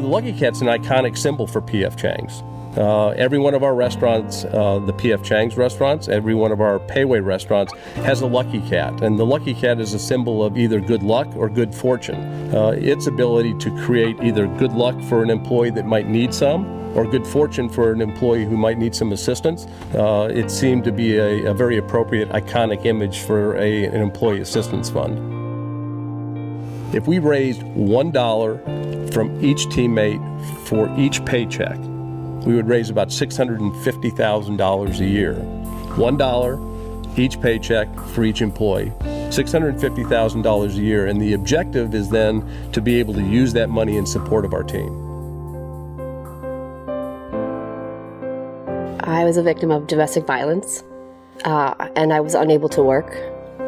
The Lucky Cat's an iconic symbol for P.F. Chang's. Every one of our restaurants, the P.F. Chang's restaurants, every one of our Payway restaurants has a Lucky Cat. And the Lucky Cat is a symbol of either good luck or good fortune. Its ability to create either good luck for an employee that might need some, or good fortune for an employee who might need some assistance. It seemed to be a very appropriate, iconic image for an employee assistance fund. If we raised $1 from each teammate for each paycheck, we would raise about $650,000 a year. $1 each paycheck for each employee, $650,000 a year, and the objective is then to be able to use that money in support of our team. I was a victim of domestic violence, and I was unable to work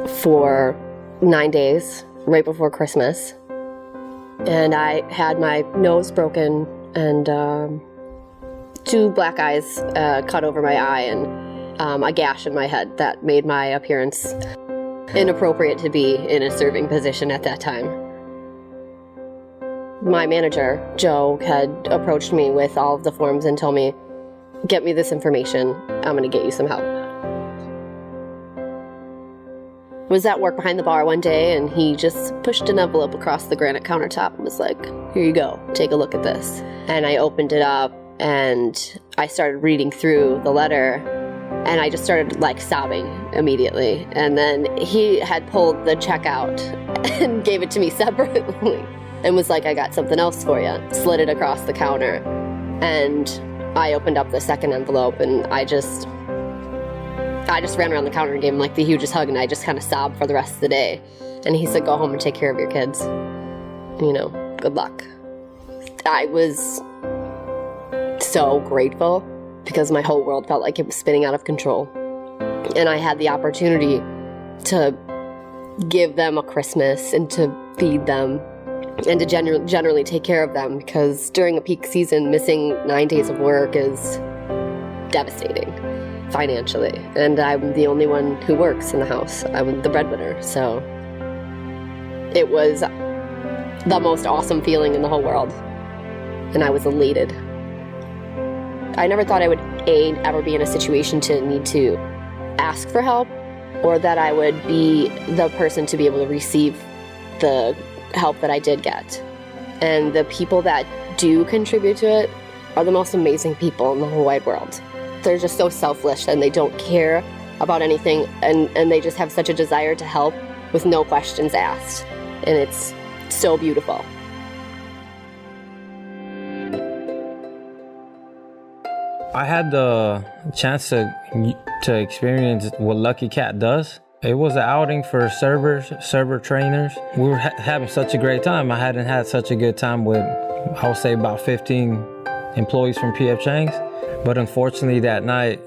for 9 days, right before Christmas. And I had my nose broken and 2 black eyes cut over my eye, and a gash in my head that made my appearance inappropriate to be in a serving position at that time. My manager, Joe, had approached me with all of the forms and told me, "Get me this information, I'm going to get you some help." I was at work behind the bar one day, and he just pushed an envelope across the granite countertop and was like, "Here you go, take a look at this." And I opened it up, and I started reading through the letter, and I just started like sobbing immediately. And then he had pulled the check out and gave it to me separately and was like, "I got something else for you." Slid it across the counter, and I opened up the second envelope, and I just ran around the counter and gave him like the hugest hug, and I just kind of sobbed for the rest of the day. And he said, "Go home and take care of your kids. You know, good luck." I was so grateful because my whole world felt like it was spinning out of control. And I had the opportunity to give them a Christmas and to feed them and to generally take care of them, because during a peak season, missing 9 days of work is devastating financially. And I'm the only one who works in the house. I'm the breadwinner. So it was the most awesome feeling in the whole world. And I was elated. I never thought I would ever be in a situation to need to ask for help, or that I would be the person to be able to receive the help that I did get. And the people that do contribute to it are the most amazing people in the whole wide world. They're just so selfless, and they don't care about anything, and they just have such a desire to help with no questions asked. And it's so beautiful. I had the chance to experience what Lucky Cat does. It was an outing for server trainers. We were having such a great time. I hadn't had such a good time with, I would say, about 15 employees from P.F. Chang's. But unfortunately that night,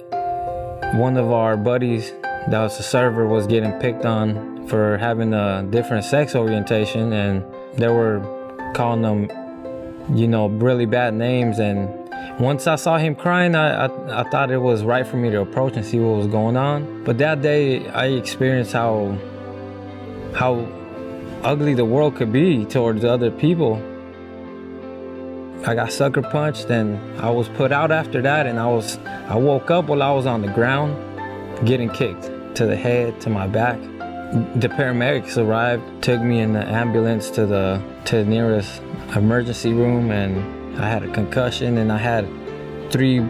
one of our buddies that was a server was getting picked on for having a different sex orientation, and they were calling them, really bad names. And once I saw him crying, I thought it was right for me to approach and see what was going on. But that day, I experienced how ugly the world could be towards other people. I got sucker punched, and I was put out after that, and I woke up while I was on the ground, getting kicked to the head, to my back. The paramedics arrived, took me in the ambulance to the nearest emergency room, and I had a concussion, and I had three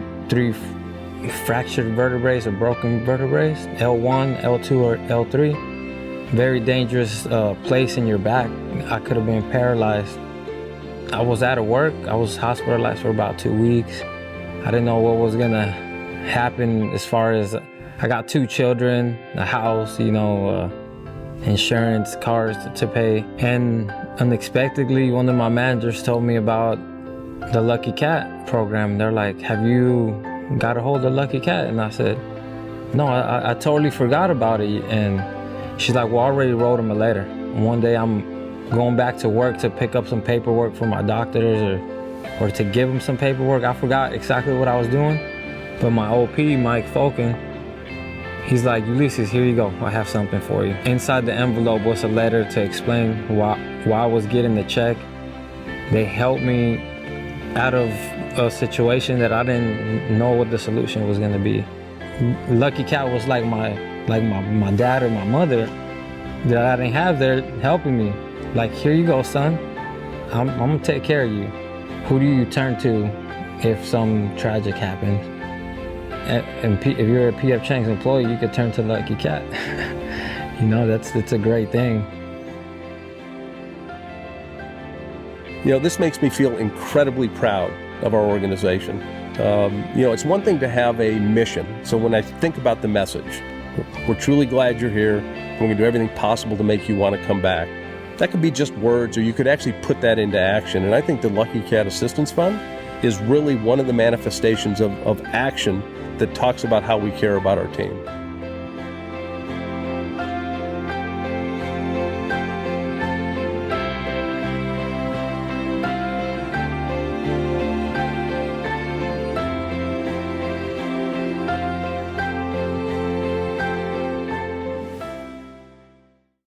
fractured vertebrae or broken vertebrae, L1, L2, or L3. Very dangerous place in your back. I could have been paralyzed. I was out of work. I was hospitalized for about 2 weeks. I didn't know what was gonna happen as far as, I got 2 children, a house, insurance, cars to pay. And unexpectedly, one of my managers told me about the Lucky Cat program. They're like, "Have you got a hold of Lucky Cat?" And I said, "No, I totally forgot about it." And she's like, "Well, I already wrote him a letter." And one day I'm going back to work to pick up some paperwork for my doctors or to give him some paperwork. I forgot exactly what I was doing. But my OP, Mike Falcon, he's like, "Ulysses, here you go. I have something for you." Inside the envelope was a letter to explain why I was getting the check. They helped me out of a situation that I didn't know what the solution was going to be. Lucky Cat was like my dad or my mother that I didn't have there helping me. Like, here you go, son. I'm gonna take care of you. Who do you turn to if some tragic happens? And if you're a PF Chang's employee, you could turn to Lucky Cat. You know, it's a great thing. You know, this makes me feel incredibly proud of our organization. You know, it's one thing to have a mission. So when I think about the message, we're truly glad you're here. We're going to do everything possible to make you want to come back. That could be just words, or you could actually put that into action. And I think the Lucky Cat Assistance Fund is really one of the manifestations of action that talks about how we care about our team.